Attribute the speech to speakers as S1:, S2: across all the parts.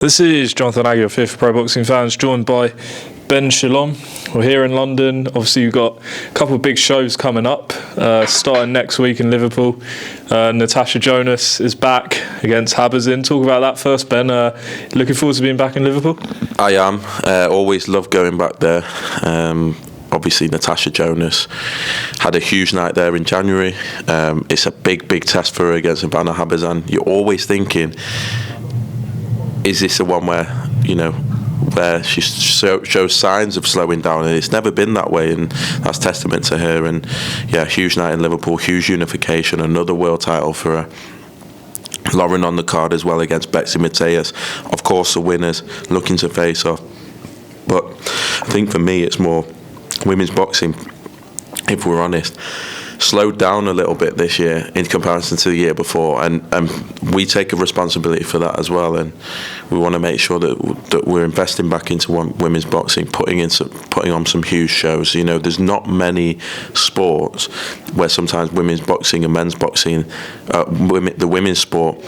S1: This is Jonathan Aggie of Fifth Pro Boxing Fans, joined by Ben Shalom. We're here in London. Obviously, you've got a couple of big shows coming up, starting next week in Liverpool. Natasha Jonas is back against Habazin. Talk about that first, Ben. Looking forward to being back in Liverpool?
S2: I am. Always love going back there. Obviously, Natasha Jonas had a huge night there in January. It's a big test for her against Ivana Habazin. You're always thinking, is this the one where she shows signs of slowing down? And it's never been that way, and that's testament to her. And yeah, huge night in Liverpool, huge unification, another world title for her. Lauren on the card as well against Betsy Mateus. Of course, the winners looking to face off. But I think for me, it's more women's boxing, if we're honest, slowed down a little bit this year in comparison to the year before, and we take a responsibility for that as well, and we want to make sure that we're investing back into women's boxing, putting on some huge shows. You know, there's not many sports where sometimes women's boxing and men's boxing, the women's sport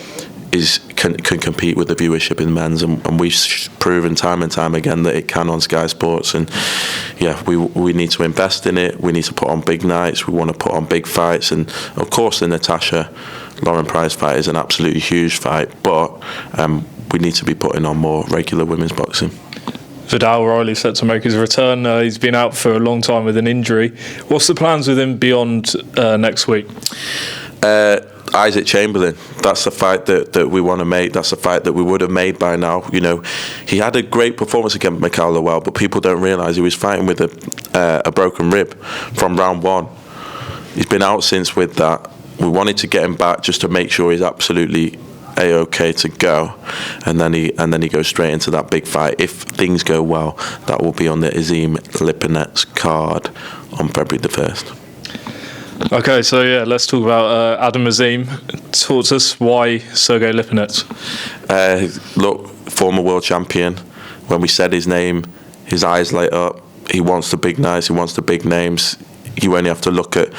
S2: can compete with the viewership in men's, and we've proven time and time again that it can on Sky Sports. And yeah, we need to invest in it. We need to put on big nights. We want to put on big fights, and of course the Natasha Lauren Price fight is an absolutely huge fight, but we need to be putting on more regular women's boxing.
S1: Vidal Riley set to make his return. He's been out for a long time with an injury. What's the plans with him beyond next week?
S2: Isaac Chamberlain, that's the fight that we want to make. That's the fight that we would have made by now. You know, he had a great performance against Mikhail Lowell, but people don't realise he was fighting with a broken rib from round one. He's been out since with that. We wanted to get him back just to make sure he's absolutely A-OK to go, and then he goes straight into that big fight. If things go well, that will be on the Azim Lipinets card on February the 1st.
S1: Okay, so yeah, let's talk about Adam Azim. Talk to us, why Sergey Lipinets?
S2: Look, former world champion. When we said his name, his eyes light up. He wants the big nights, he wants the big names. You only have to look at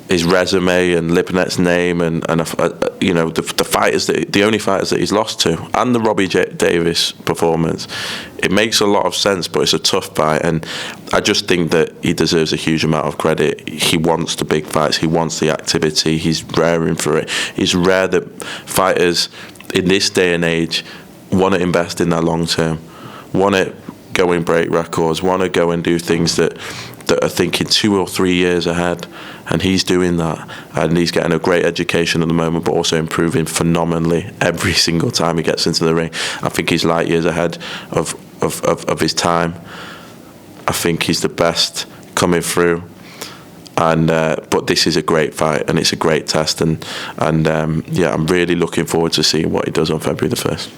S2: his resume and Lipinets' name and the fighters, the only fighters that he's lost to, and the Robbie Davis performance. It makes a lot of sense, but it's a tough fight, and I just think that he deserves a huge amount of credit. He wants the big fights, he wants the activity, he's raring for it. It's rare that fighters in this day and age want to invest in their long term, want to go and break records, want to go and do things that are thinking 2 or 3 years ahead, and he's doing that, and he's getting a great education at the moment, but also improving phenomenally every single time he gets into the ring. I think he's light years ahead of his time. I think he's the best coming through, and but this is a great fight, and it's a great test, and I'm really looking forward to seeing what he does on February the 1st.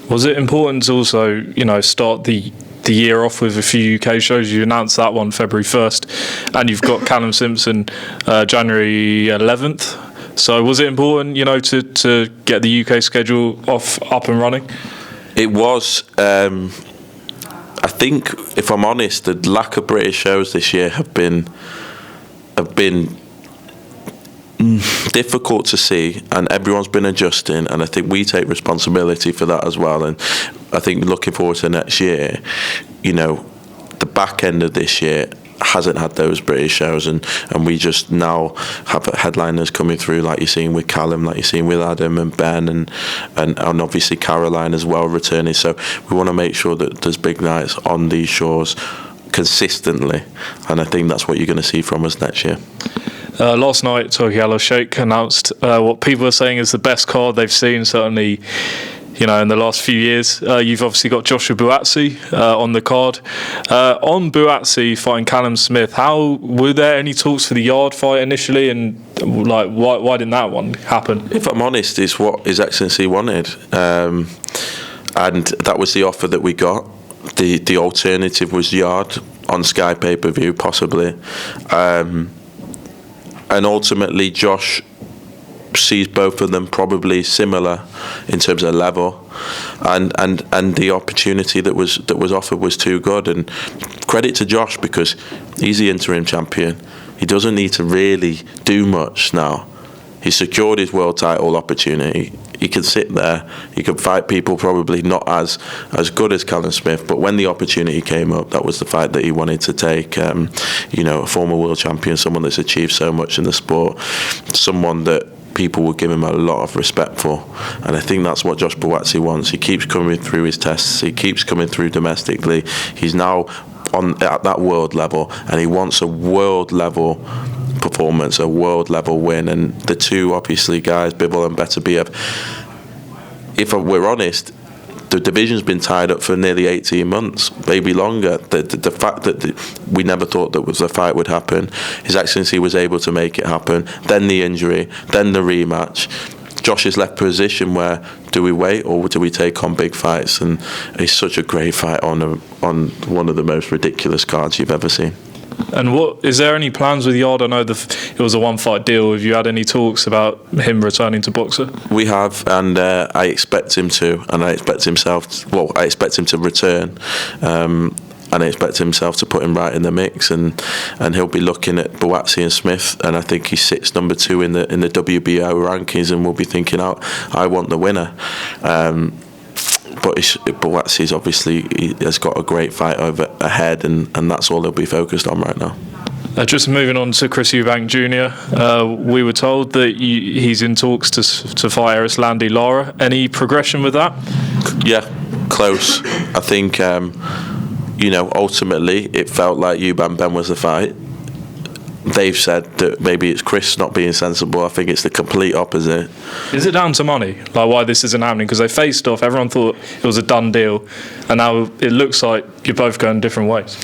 S1: Was it important to also, start the year off with a few UK shows? You announced that one February 1st, and you've got Callum Simpson January 11th. So was it important, to get the UK schedule up and running?
S2: It was. I think, if I'm honest, the lack of British shows this year have been difficult to see, and everyone's been adjusting, and I think we take responsibility for that as well. And I think looking forward to next year, the back end of this year hasn't had those British shows, and we just now have headliners coming through, like you're seeing with Callum, like you're seeing with Adam and Ben, and obviously Caroline as well returning. So we want to make sure that there's big nights on these shores consistently, and I think that's what you're going to see from us next year.
S1: Last night, Turki Al-Sheikh announced what people are saying is the best card they've seen, certainly, in the last few years. You've obviously got Joshua Buatsi on the card. On Buatsi fighting Callum Smith, were there any talks for the Yarde fight initially, and why didn't that one happen?
S2: If I'm honest, it's what His Excellency wanted, and that was the offer that we got. The alternative was Yarde on Sky pay-per-view, possibly. And ultimately, Josh sees both of them probably similar in terms of level, and the opportunity that was offered was too good. And credit to Josh, because he's the interim champion. He doesn't need to really do much now. He's secured his world title opportunity. He can sit there. He could fight people probably not as good as Callum Smith, but when the opportunity came up, that was the fight that he wanted to take. A former world champion, someone that's achieved so much in the sport, someone that people will give him a lot of respect for, and I think that's what Josh Buatsi wants. He keeps coming through his tests. He keeps coming through domestically. He's now at that world level, and he wants a world level performance, a world level win. And the two obviously guys, Bivol and Beterbiev, if we're honest, the division's been tied up for nearly 18 months, maybe longer. The fact that we never thought that the fight would happen, His Excellency was able to make it happen, then the injury, then the rematch. Josh is left position where, do we wait or do we take on big fights? And it's such a great fight on one of the most ridiculous cards you've ever seen.
S1: And is there any plans with Yarde? I know it was a one-fight deal. Have you had any talks about him returning to boxer? We
S2: have, and I expect him to, and I expect him to return. And I expect himself to put him right in the mix, and he'll be looking at Buatsi and Smith, and I think he sits number 2 in the WBO rankings, and will be thinking, I want the winner. But Buatsi's obviously, he has got a great fight ahead, and that's all they'll be focused on right now.
S1: Just moving on to Chris Eubank Jr. We were told that he's in talks to fight Erislandy Lara. Any progression with that?
S2: Yeah, close. I think, ultimately it felt like Eubank Ben was the fight. They've said that maybe it's Chris not being sensible. I think it's the complete opposite.
S1: Is it down to money? Like, why this isn't happening? Because they faced off, everyone thought it was a done deal, and now it looks like you're both going different ways.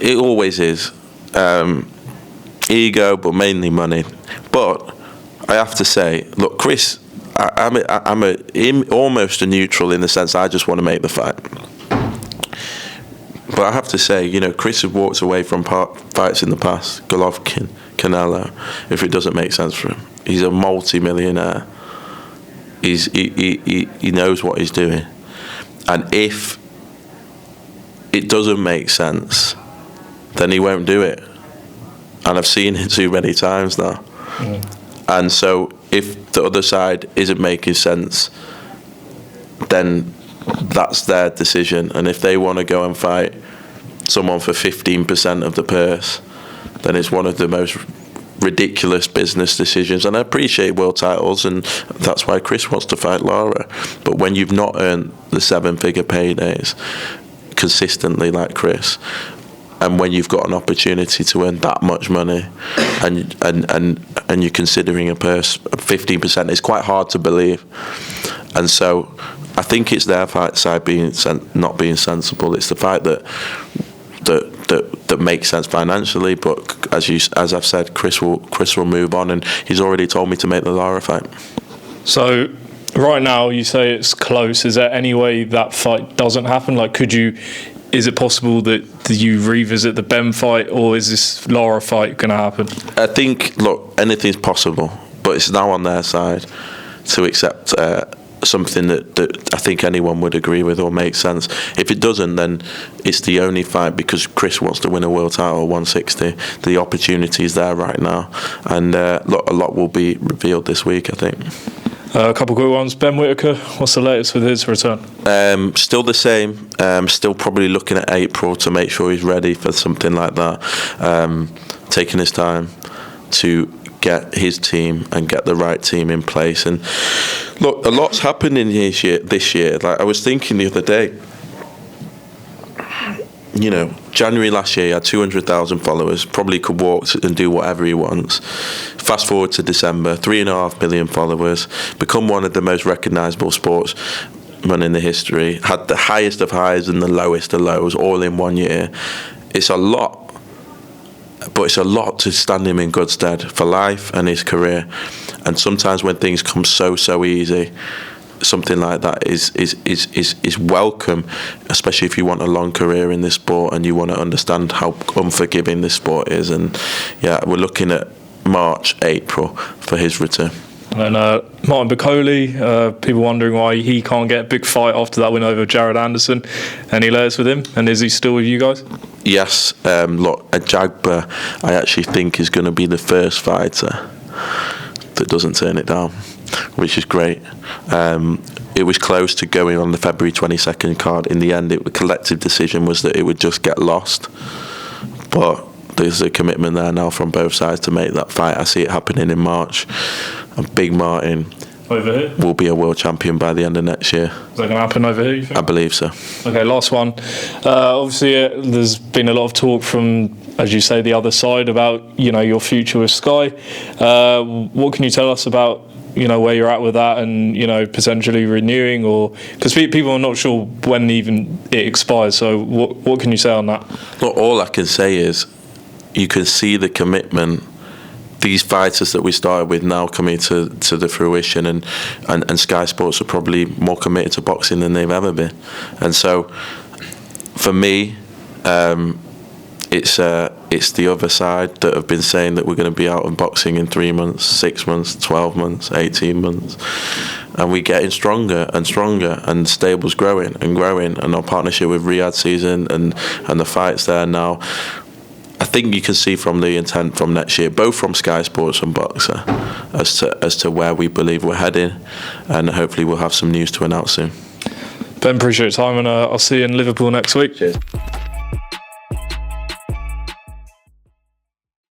S2: It always is. Ego, but mainly money. But I have to say, look, Chris, I'm almost a neutral in the sense I just want to make the fight. But I have to say, Chris has walked away from fights in the past, Golovkin, Canelo, if it doesn't make sense for him. He's a multi-millionaire. He knows what he's doing. And if it doesn't make sense, then he won't do it. And I've seen it too many times now. And so if the other side isn't making sense, then that's their decision. And if they want to go and fight someone for 15% of the purse, then it's one of the most ridiculous business decisions. And I appreciate world titles, and that's why Chris wants to fight Lara. But when you've not earned the 7-figure paydays consistently like Chris, and when you've got an opportunity to earn that much money, and you're considering a purse of 15%, it's quite hard to believe. And so I think it's their fight side not being sensible. It's the fight that makes sense financially. But as I've said, Chris will move on, and he's already told me to make the Lara fight. So right now you say it's close. Is there any way that fight doesn't happen? Like, is it possible that you revisit the Ben fight, or is this Lara fight going to happen? I think, look, anything's possible, but it's now on their side to accept something that I think anyone would agree with or make sense. If it doesn't, then it's the only fight, because Chris wants to win a world title 160. The opportunity is there right now, and look, a lot will be revealed this week, I think. A couple quick ones. Ben Whittaker, what's the latest with his return? Still the same. Still probably looking at April to make sure he's ready for something like that. Taking his time to get his team and get the right team in place. And look, a lot's happened in this year. Like, I was thinking the other day, January last year he had 200,000 followers, probably could walk and do whatever he wants. Fast forward to December, 3.5 million followers, become one of the most recognisable sportsmen in the history, had the highest of highs and the lowest of lows all in 1 year. It's a lot, but it's a lot to stand him in good stead for life and his career. And sometimes when things come so easy, something like that is welcome, especially if you want a long career in this sport and you want to understand how unforgiving this sport is. And yeah, we're looking at March, April for his return. And Martin Bakole, people wondering why he can't get a big fight after that win over Jared Anderson. Any layers with him? And is he still with you guys? Yes. Look, Jagba, I actually think is going to be the first fighter that doesn't turn it down, which is great. It was close to going on the February 22nd card. In the end, the collective decision was that it would just get lost. But there's a commitment there now from both sides to make that fight. I see it happening in March. And Big Martin
S1: over here
S2: will be a world champion by the end of next year.
S1: Is that going to happen over here, you think?
S2: I believe so.
S1: Okay, last one. Obviously, there's been a lot of talk from, as you say, the other side about, your future with Sky. What can you tell us about, where you're at with that and, potentially renewing, or because people are not sure when even it expires. So what can you say on that?
S2: Well, all I can say is you can see the commitment. These fighters that we started with now coming to the fruition, and Sky Sports are probably more committed to boxing than they've ever been. And so, for me, it's the other side that have been saying that we're going to be out of boxing in 3 months, 6 months, 12 months, 18 months. And we're getting stronger and stronger, and the stable's growing and growing, and our partnership with Riyadh season and the fights there now. I think you can see from the intent from next year, both from Sky Sports and Boxer, as to where we believe we're heading, and hopefully we'll have some news to announce soon.
S1: Ben, appreciate your time, and I'll see you in Liverpool next week.
S2: Cheers.